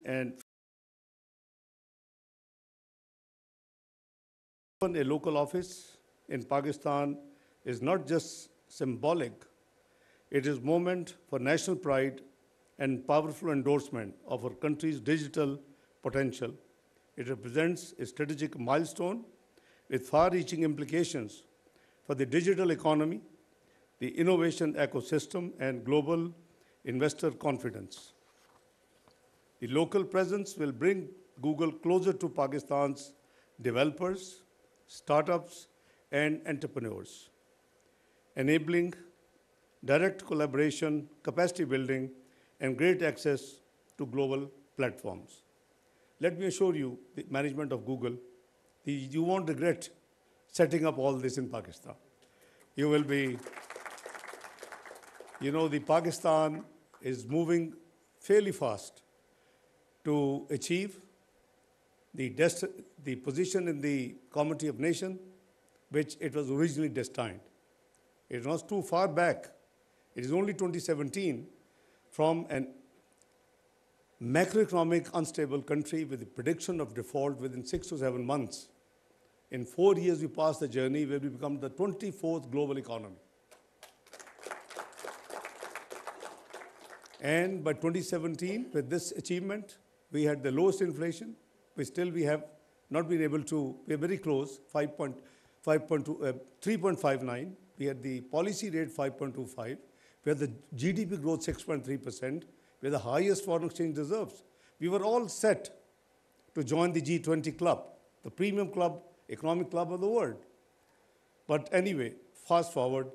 and open a local office in Pakistan is not just symbolic, it is a moment for national pride and powerful endorsement of our country's digital potential. It represents a strategic milestone with far-reaching implications for the digital economy, the innovation ecosystem, and global investor confidence. The local presence will bring Google closer to Pakistan's developers, startups, and entrepreneurs, enabling direct collaboration, capacity building, and great access to global platforms. Let me assure you, the management of Google, you won't regret setting up all this in Pakistan. You will be, the Pakistan is moving fairly fast to achieve the position in the Community of Nations, which it was originally destined. It was too far back. It is only 2017 from an macroeconomic unstable country with the prediction of default within 6 to 7 months. In 4 years, we passed the journey where we become the 24th global economy. And by 2017, with this achievement, we had the lowest inflation. We have not been able to, we are very close, 3.59. We had the policy rate 5.25. We had the GDP growth 6.3%. We had the highest foreign exchange reserves. We were all set to join the G20 club, the premium club, economic club of the world. But anyway, fast forward,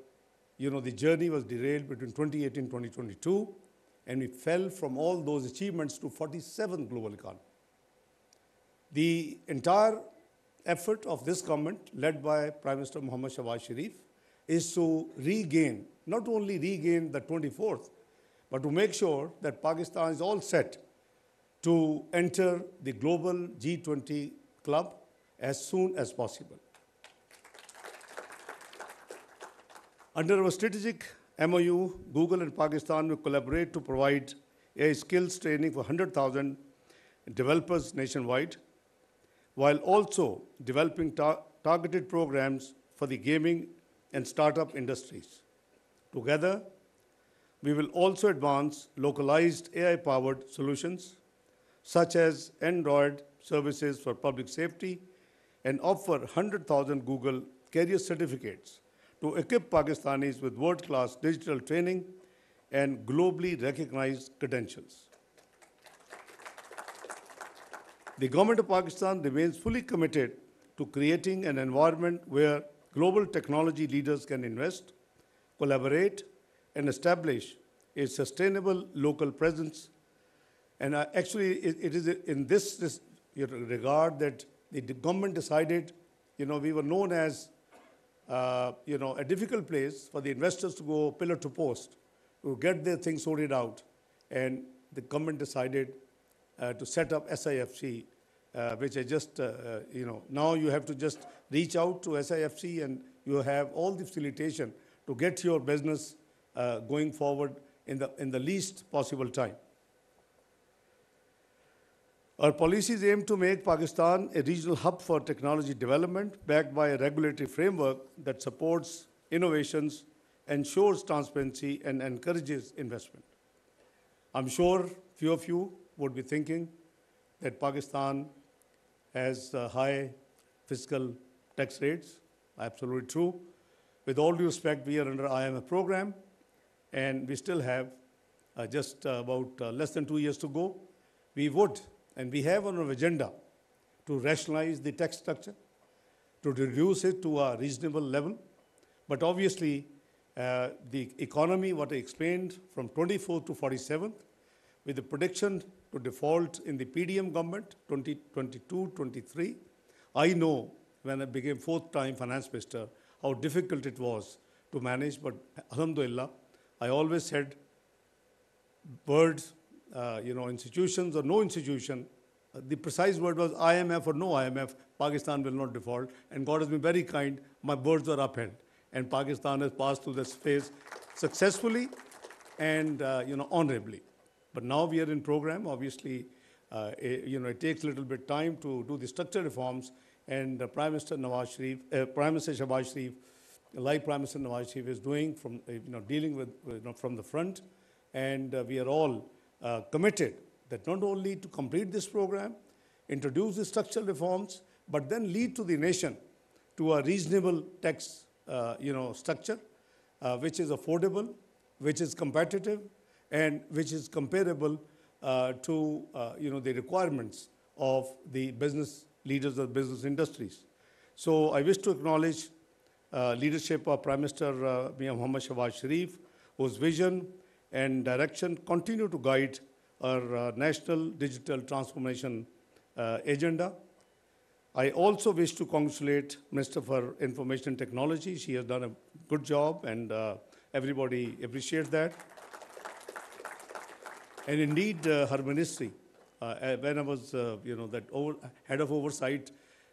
the journey was derailed between 2018 and 2022, and we fell from all those achievements to 47th global economy. The entire effort of this government, led by Prime Minister Mohammad Shahbaz Sharif, is to regain, not only regain the 24th, but to make sure that Pakistan is all set to enter the global G20 club as soon as possible. Under our strategic MOU, Google and Pakistan will collaborate to provide AI skills training for 100,000 developers nationwide, while also developing targeted programs for the gaming and startup industries. Together, we will also advance localized AI-powered solutions, such as Android services for public safety, and offer 100,000 Google Career Certificates to equip Pakistanis with world-class digital training and globally recognized credentials. The government of Pakistan remains fully committed to creating an environment where global technology leaders can invest, collaborate, and establish a sustainable local presence. And actually, it is in this regard that the government decided, we were known as, a difficult place for the investors to go pillar to post, to get their things sorted out. And the government decided to set up SIFC, which I just, now you have to just reach out to SIFC and you have all the facilitation to get your business going forward in the least possible time. Our policies aim to make Pakistan a regional hub for technology development, backed by a regulatory framework that supports innovations, ensures transparency, and encourages investment. I'm sure few of you would be thinking that Pakistan has high fiscal tax rates. Absolutely true. With all due respect, we are under IMF program, and we still have just about less than 2 years to go. We would, and we have on our agenda, to rationalize the tax structure, to reduce it to a reasonable level. But obviously, the economy, what I explained, from 24th to 47th, with the prediction to default in the PDM government, 2022-23, I know when I became 4th time finance minister, how difficult it was to manage, but alhamdulillah, I always said words, institutions or no institution, the precise word was IMF or no IMF, Pakistan will not default, and God has been very kind, my words are upheld, and Pakistan has passed through this phase successfully and, honorably. But now we are in program, obviously, it takes a little bit time to do the structural reforms, and Prime Minister Shahbaz Sharif, like Prime Minister Nawaz Sharif is doing from, dealing with, from the front, and we are all committed that not only to complete this program, introduce the structural reforms, but then lead to the nation to a reasonable tax, structure, which is affordable, which is competitive, and which is comparable to the requirements of the business leaders of business industries. So I wish to acknowledge leadership of Prime Minister Mian Muhammad Shahbaz Sharif, whose vision and direction continue to guide our national digital transformation agenda. I also wish to congratulate Minister for Information Technology. She has done a good job, and everybody appreciates that. And indeed, her ministry, when I was, head of oversight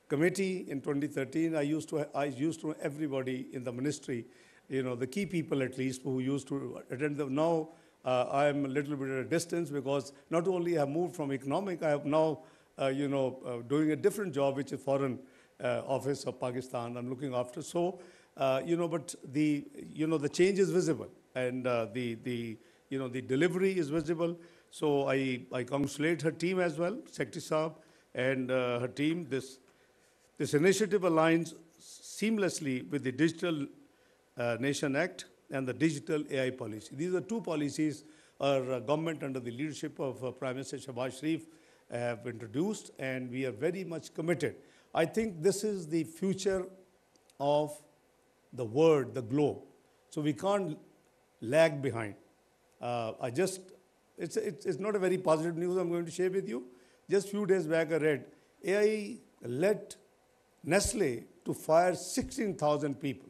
committee in 2013, I used to know everybody in the ministry, the key people at least who used to attend them. Now, I am a little bit at a distance because not only have moved from economic, I have now, doing a different job, which is Foreign Office of Pakistan. I'm looking after. So, but the change is visible, and the delivery is visible. So I congratulate her team as well, Secretary Saab and her team. This initiative aligns seamlessly with the Digital Nation Act and the Digital AI policy. These are two policies our government under the leadership of Prime Minister Shahbaz Sharif have introduced, and we are very much committed. I think this is the future of the world, the globe. So we can't lag behind. It's not a very positive news I'm going to share with you. Just a few days back I read, AI led Nestle to fire 16,000 people.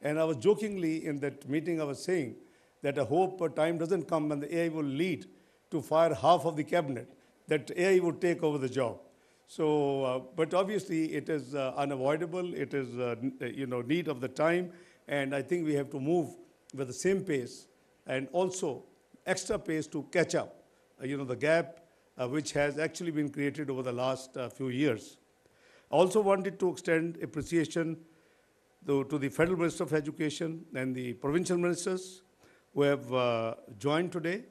And I was jokingly in that meeting, I was saying that I hope a time doesn't come when the AI will lead to fire half of the cabinet, that AI would take over the job. So, but obviously it is unavoidable. It is, need of the time. And I think we have to move with the same pace and also extra pace to catch up, the gap which has actually been created over the last few years. I also wanted to extend appreciation to the Federal Minister of Education and the provincial ministers who have joined today.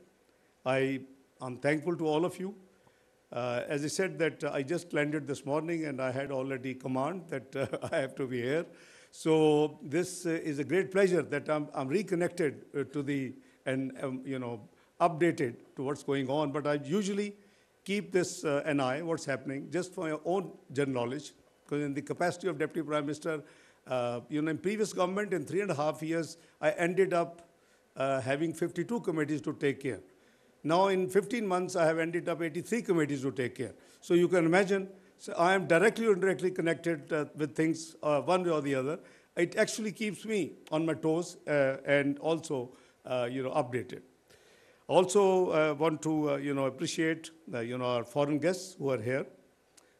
I'm thankful to all of you. As I said that I just landed this morning and I had already command that I have to be here. So this is a great pleasure that I'm reconnected to the, and updated to what's going on. But I usually keep this an eye, what's happening, just for your own general knowledge, because in the capacity of Deputy Prime Minister, in previous government, in 3.5 years, I ended up having 52 committees to take care. Now in 15 months, I have ended up 83 committees to take care. So you can imagine, so I am directly or indirectly connected with things one way or the other. It actually keeps me on my toes and also, updated. Also want to, appreciate, our foreign guests who are here,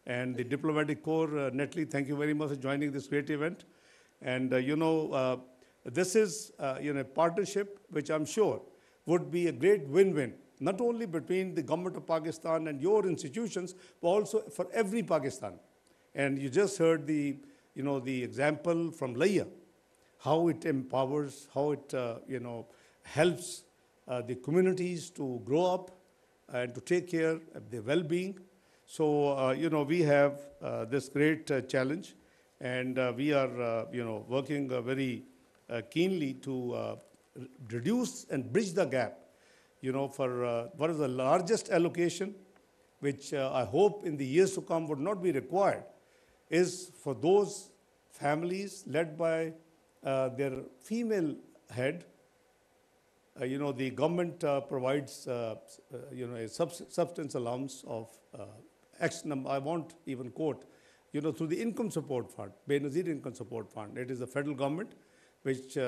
and the diplomatic corps. Natalie, thank you very much for joining this great event. And, this is, a partnership which I'm sure would be a great win-win, not only between the government of Pakistan and your institutions, but also for every Pakistan. And you just heard the, the example from Laya, how it empowers, how it, helps the communities to grow up and to take care of their well-being. So, we have this great challenge, and we are, working very keenly to reduce and bridge the gap, for what is the largest allocation, which I hope in the years to come would not be required, is for those families led by their female head. The government provides, a substance allowance of X number, I won't even quote, through the income support fund, Benazir Income Support Fund. It is the federal government which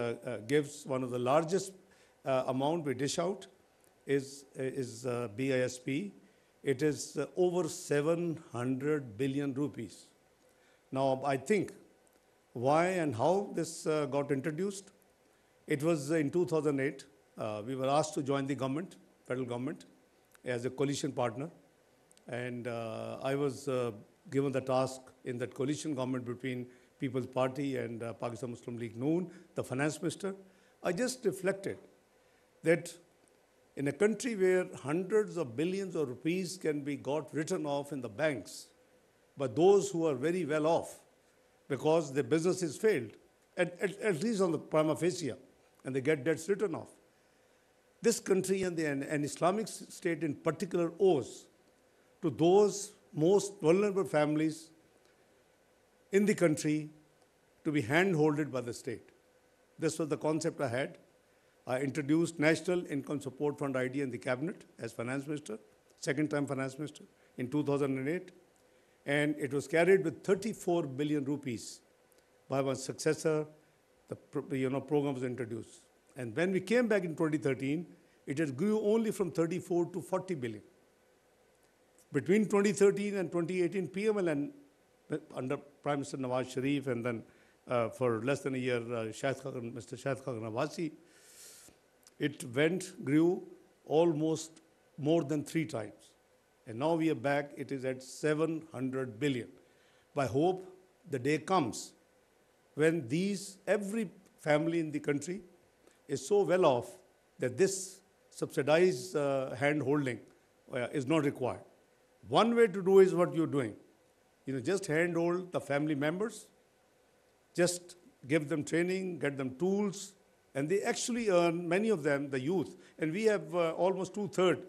gives one of the largest amount we dish out is BISP. It is over 700 billion rupees. Now, I think why and how this got introduced, it was in 2008. We were asked to join the government, federal government, as a coalition partner. And I was given the task in that coalition government between People's Party and Pakistan Muslim League Noon, the finance minister. I just reflected that in a country where hundreds of billions of rupees can be got written off in the banks, but those who are very well off because their businesses failed, at least on the prima facie, and they get debts written off. This country and an Islamic state in particular owes to those most vulnerable families in the country to be hand-holded by the state. This was the concept I had. I introduced National Income Support Fund idea in the cabinet as finance minister, second time finance minister in 2008. And it was carried with 34 billion rupees by my successor. The program was introduced. And when we came back in 2013, it has grew only from 34 to 40 billion. Between 2013 and 2018, PMLN under Prime Minister Nawaz Sharif and then for less than a year, Mr. Shahid Khaqan Nawasi, it grew almost more than 3 times. And now we are back, it is at 700 billion. I hope the day comes when every family in the country is so well off that this subsidized hand-holding is not required. One way to do is what you're doing. Just handhold the family members, just give them training, get them tools, and they actually earn, many of them, the youth. And we have almost 2/3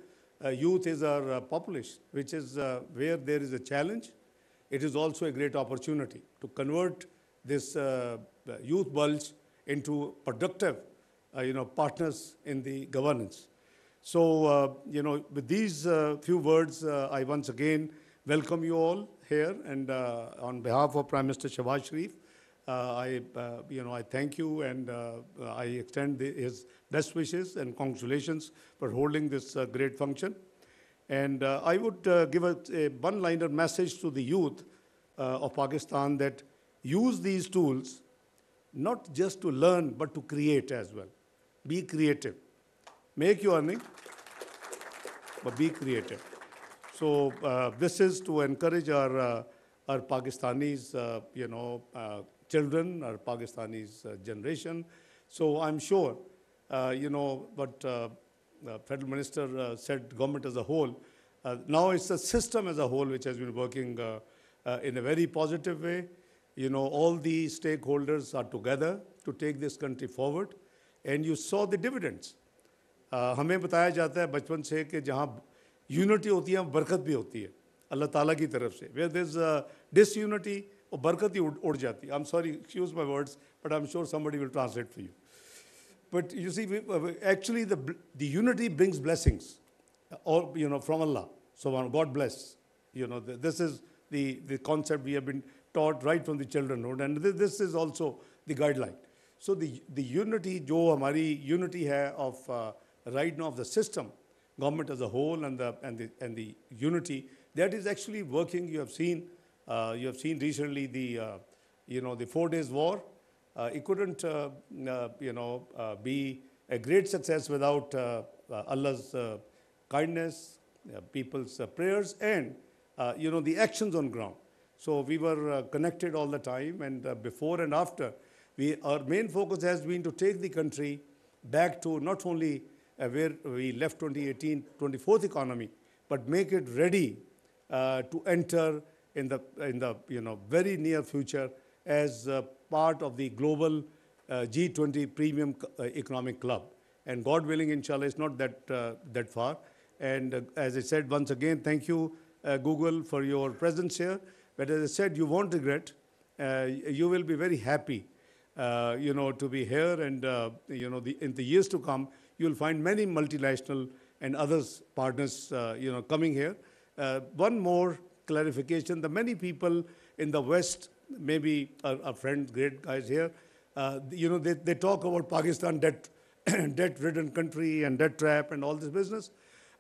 youth is our population, which is where there is a challenge. It is also a great opportunity to convert this youth bulge into productive, partners in the governance. So, with these few words, I once again welcome you all here. And on behalf of Prime Minister Shahbaz Sharif, I thank you and I extend his best wishes and congratulations for holding this great function. And I would give a one-liner message to the youth of Pakistan that use these tools not just to learn, but to create as well. Be creative. Make your earning, but be creative. So this is to encourage our Pakistanis, children, our Pakistanis generation. So I'm sure, what Federal Minister said, government as a whole. Now it's the system as a whole which has been working in a very positive way. All the stakeholders are together to take this country forward. And you saw the dividends. हमें बताया जाता है बचपन से कि जहाँ unity होती है बरकत भी होती है अल्लाह ताला की तरफ से. Where there's disunity, और बरकत ही उड़ जाती है. I'm sorry, excuse my words, but I'm sure somebody will translate for you. But you see, actually the unity brings blessings, or from Allah. So God bless. This is the concept we have been taught right from the childrenhood, and this is also the guideline. So the unity, जो हमारी unity है of right now of the system, government as a whole, and the unity that is actually working. You have seen recently the 4 days war. It couldn't be a great success without Allah's kindness, people's prayers, and the actions on ground. So we were connected all the time, and before and after. Our main focus has been to take the country back to not only where we left 2018, 24th economy, but make it ready to enter in the very near future as part of the global G20 premium economic club. And God willing, inshallah, it's not that far. And as I said, once again, thank you, Google, for your presence here. But as I said, you won't regret. You will be very happy. To be here, and in the years to come, you'll find many multinational and others partners, coming here. One more clarification: the many people in the West, maybe our friends, great guys here, they talk about Pakistan debt-ridden country and debt trap and all this business.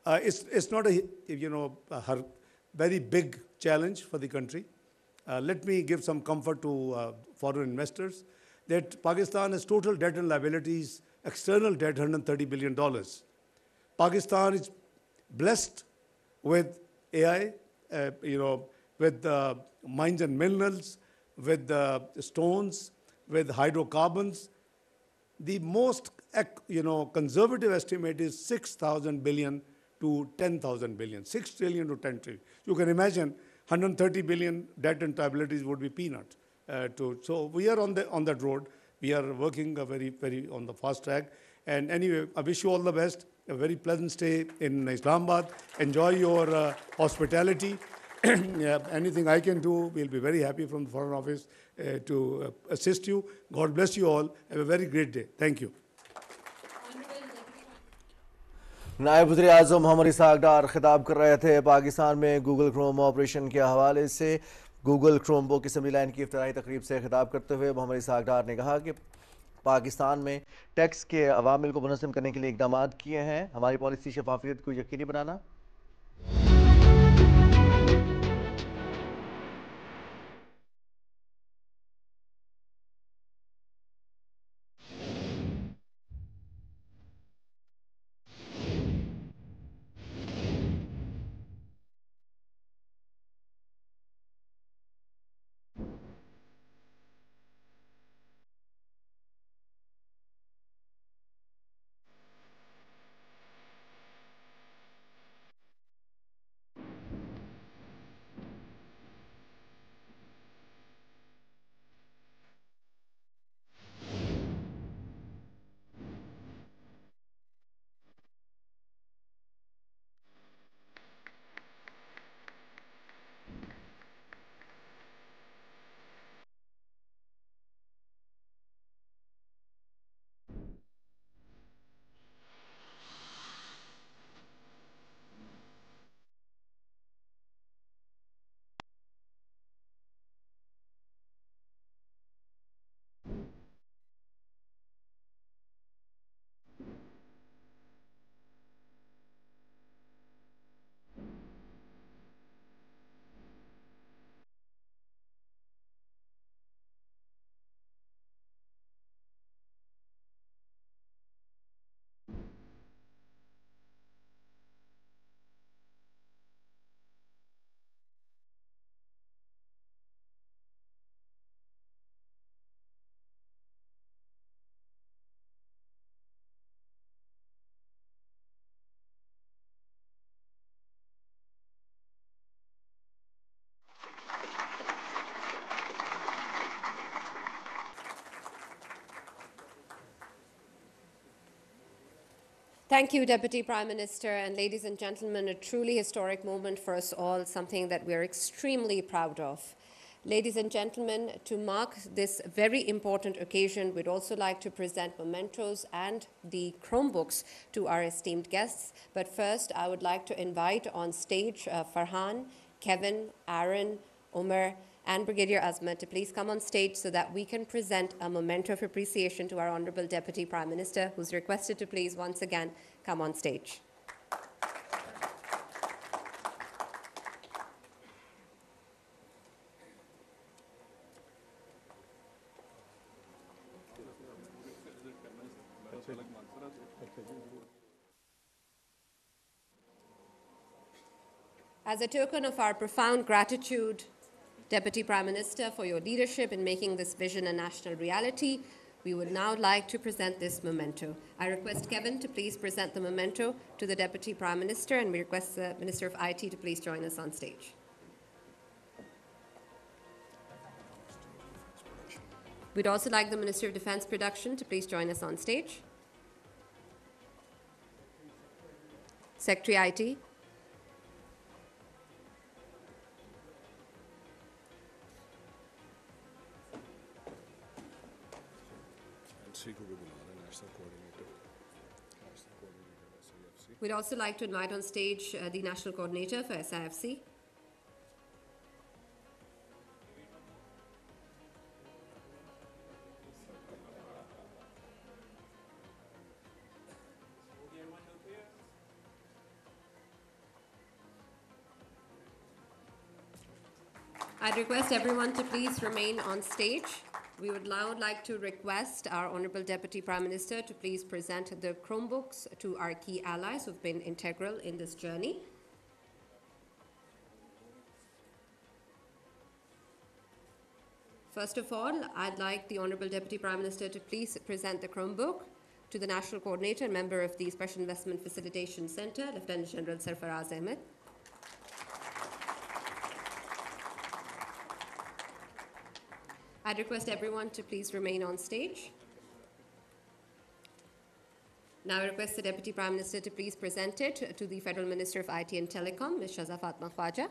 It's not a very big challenge for the country. Let me give some comfort to foreign investors. That Pakistan has total debt and liabilities, external debt, $130 billion. Pakistan is blessed with AI, with mines and minerals, with stones, with hydrocarbons. The most conservative estimate is 6,000 billion to 10,000 billion, 6 trillion to 10 trillion. You can imagine 130 billion debt and liabilities would be peanuts. So we are on that road. We are working very on the fast track. And anyway, I wish you all the best. A very pleasant stay in Islamabad. Enjoy your hospitality. Yeah, anything I can do, we'll be very happy from the Foreign Office to assist you. God bless you all. Have a very great day. Thank you. नायब वज़ीर आज़म Mohammad Isaac डार खिताब कर रहे थे पाकिस्तान में Google Chrome operation के हवाले से। Google Chrome book assembly line की इफ्तिताही तकरीब से खिताब करते हुए मोहम्मद इसाक डार ने कहा कि पाकिस्तान में टैक्स के अवामिल को मुनज़्ज़म करने के लिए इक़दाम किए हैं। हमारी पॉलिसी शफाफियत को यकीनी बनाना। Thank you, Deputy Prime Minister, and ladies and gentlemen, a truly historic moment for us all, something that we are extremely proud of. Ladies and gentlemen, to mark this very important occasion, we'd also like to present mementos and the Chromebooks to our esteemed guests. But first, I would like to invite on stage Farhan, Kevin, Aaron, Umar, and Brigadier Azmat to please come on stage so that we can present a memento of appreciation to our Honorable Deputy Prime Minister, who's requested to please once again come on stage. As a token of our profound gratitude, Deputy Prime Minister, for your leadership in making this vision a national reality, we would now like to present this memento. I request Kevin to please present the memento to the Deputy Prime Minister, and we request the Minister of IT to please join us on stage. We'd also like the Minister of Defence Production to please join us on stage. Secretary IT. We'd also like to invite on stage the National Coordinator for SIFC. I'd request everyone to please remain on stage. We would now like to request our Honorable Deputy Prime Minister to please present the Chromebooks to our key allies who've been integral in this journey. First of all, I'd like the Honorable Deputy Prime Minister to please present the Chromebook to the National Coordinator and member of the Special Investment Facilitation Centre, Lieutenant General Sarfaraz Ahmed. I'd request everyone to please remain on stage. Now I request the Deputy Prime Minister to please present it to the Federal Minister of IT and Telecom, Ms. Shaza Fatma Khwaja.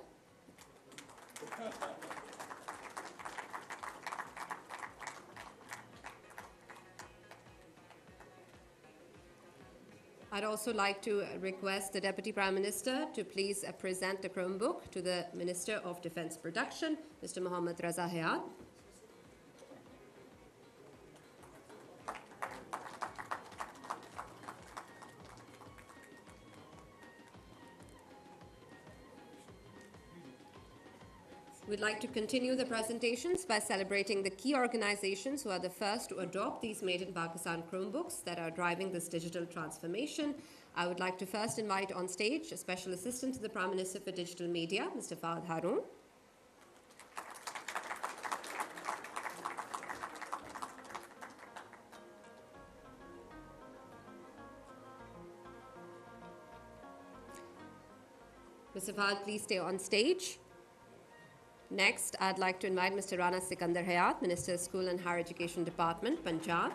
I'd also like to request the Deputy Prime Minister to please present the Chromebook to the Minister of Defence Production, Mr. Mohammad Raza Hayat. We'd like to continue the presentations by celebrating the key organizations who are the first to adopt these Made in Pakistan Chromebooks that are driving this digital transformation. I would like to first invite on stage a Special Assistant to the Prime Minister for Digital Media, Mr. Fahad Haroon. Mr. Fahad, please stay on stage. Next, I'd like to invite Mr. Rana Sikandar Hayat, Minister of School and Higher Education Department, Punjab.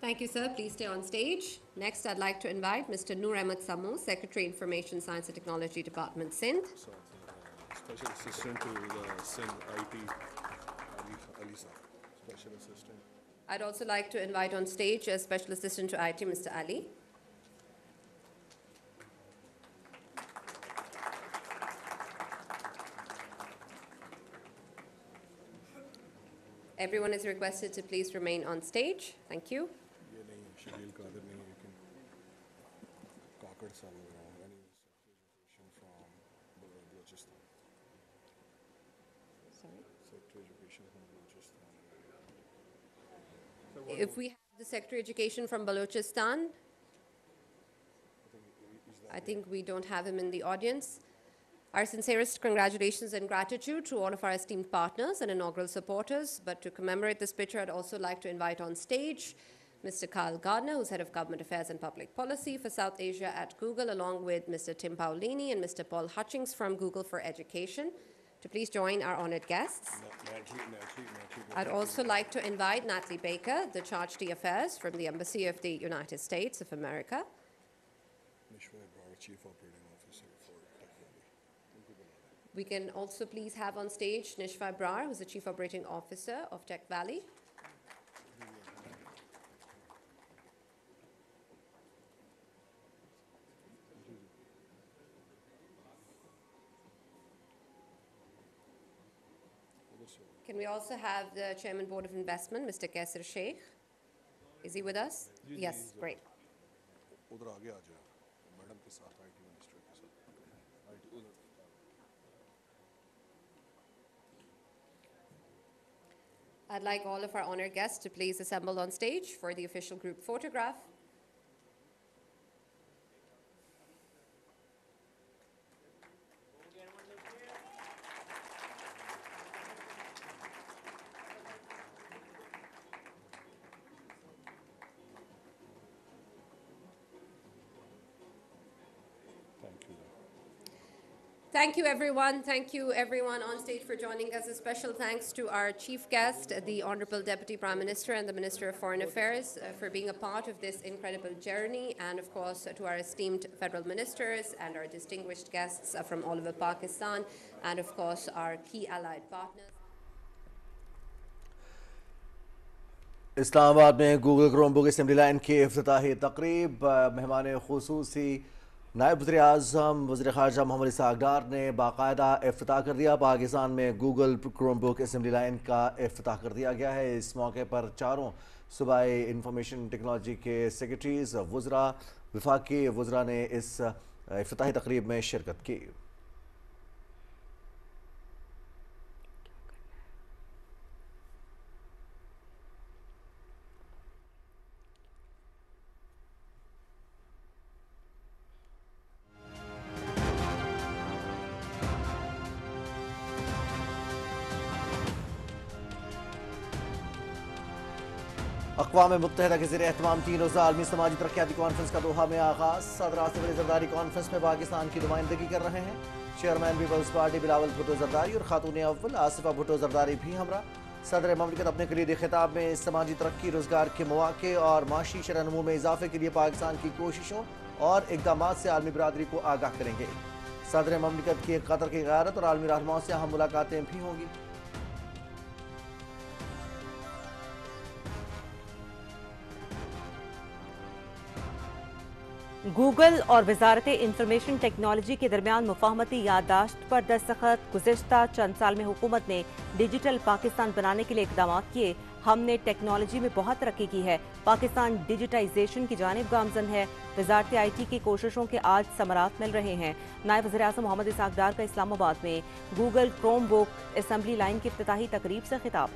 Thank you, sir. Please stay on stage. Next, I'd like to invite Mr. Noor Ahmed Samu, Secretary, Information Science and Technology Department, Sindh. Special Assistant to the Sindh IT, Ali sir. Special Assistant. I'd also like to invite on stage a Special Assistant to IT, Mr. Ali. Everyone is requested to please remain on stage. Thank you. ये नहीं Shabil Qadir नहीं लेकिन काकड़ सा लग रहा हूँ. Any education from Balochistan. Sorry. Secretary Education from Balochistan. If we have the Secretary of Education from Balochistan, I think we don't have him in the audience. Our sincerest congratulations and gratitude to all of our esteemed partners and inaugural supporters. But to commemorate this picture, I'd also like to invite on stage Mr. Carl Gardner, who's Head of Government Affairs and Public Policy for South Asia at Google, along with Mr. Tim Paolini and Mr. Paul Hutchings from Google for Education, to please join our honored guests. I'd also like to invite Natalie Baker, the Charge d'Affaires from the Embassy of the United States of America. Ishaq Dar, Chief Operating Officer for Tech Valley. We can also please have on stage Nishwa Brar, who's the Chief Operating Officer of Tech Valley. Can we also have the Chairman Board of Investment, Mr. Kaisar Sheikh? Is he with us? Yes, great. उधर आगे आ जाए madam के साथ IT minister के साथ IT उधर I'd like all of our honored guests to please assemble on stage for the official group photograph. Thank you, everyone. Thank you, everyone on stage for joining us. A special thanks to our chief guest, the Honorable Deputy Prime Minister and the Minister of Foreign Affairs for being a part of this incredible journey. And of course, to our esteemed federal ministers and our distinguished guests from all over Pakistan. And of course, our key allied partners. Islamabad में Google Chromebook assembly line की इफ्तिताही तकरीब मेहमान खुसूसी नायब वज़ीर आज़म वज़ीर ख़ारजा मोहम्मद इसाक़ डार ने बाकायदा इफ्तिताह कर दिया। पाकिस्तान में गूगल क्रोमबुक असेंबली लाइन का इफ्तिताह कर दिया गया है। इस मौके पर चारों सूबाई इंफॉर्मेशन टेक्नोलॉजी के सेक्रेटरीज़ वज़रा वफाकी वज़रा ने इस इफ्तिताही तकरीब में शिरकत की। अक़वाम मुत्तहिदा के ज़ेर एहतमाम 3 रोज़ा आलमी समाजी तरक्याती कॉन्फ्रेंस का दोहा में आगाज़। सदर आसिफ अली ज़रदारी कॉन्फ्रेंस में पाकिस्तान की नुमाइंदगी कर रहे हैं। चेयरमैन पीपल्स पार्टी बिलावल भुट्टो जरदारी और खातून अव्वल आसिफा भुट्टो जरदारी भी हमरा। सदर ममलिकत अपने कलीदी खिताब में समाजी तरक्की, रोजगार के मौके और माशी शरह-ए-नमू में इजाफे के लिए पाकिस्तान की कोशिशों और इकदाम से आलमी बरादरी को आगाह करेंगे। सदर ममलिकत की कतर की ग़ारत और आलमी रहनुमाओं से अहम मुलाकातें भी होंगी। गूगल और वजारत इंफॉर्मेशन टेक्नोलॉजी के दरमियान मुफाहमती याददाश्त पर दस्तखत। गुज़िश्ता चंद साल में हुकूमत ने डिजिटल पाकिस्तान बनाने के लिए इकदाम किए। हमने टेक्नोलॉजी में बहुत तरक्की की है। पाकिस्तान डिजिटाइजेशन की जानिब गामजन है। वजारत IT की कोशिशों के आज समरात मिल रहे हैं। नायब वज़ीर आज़म मोहम्मद इसाक डार का इस्लामाबाद में Google Chrome book assembly line की इफ्तिताही तकरीब से खिताब।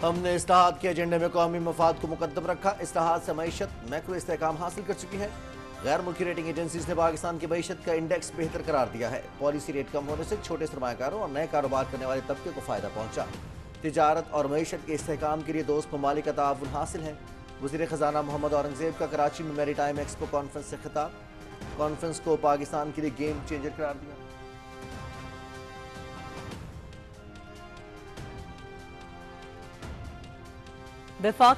हमने इस्लाहात के एजेंडे में कौमी मफाद को मुकद्दम रखा। इस्लाहात से मईशत मैक्रो इस्तेहकाम हासिल कर चुकी है। गैर मुल्की रेटिंग एजेंसीज ने पाकिस्तान की मईशत का इंडेक्स बेहतर करार दिया है। पॉलिसी रेट कम होने से छोटे सरमाकारों और नए कारोबार करने वाले तबके को फायदा पहुंचा। तिजारत और मईशत के इस्तेहकाम के लिए दोस्त ममालिक का ताउन हासिल है। वज़ीर ख़जाना मोहम्मद औरंगजेब का कराची में मैरी टाइम एक्सपो कॉन्फ्रेंस से खिताब। कॉन्फ्रेंस को पाकिस्तान के लिए गेम चेंजर करार दिया। वफाकी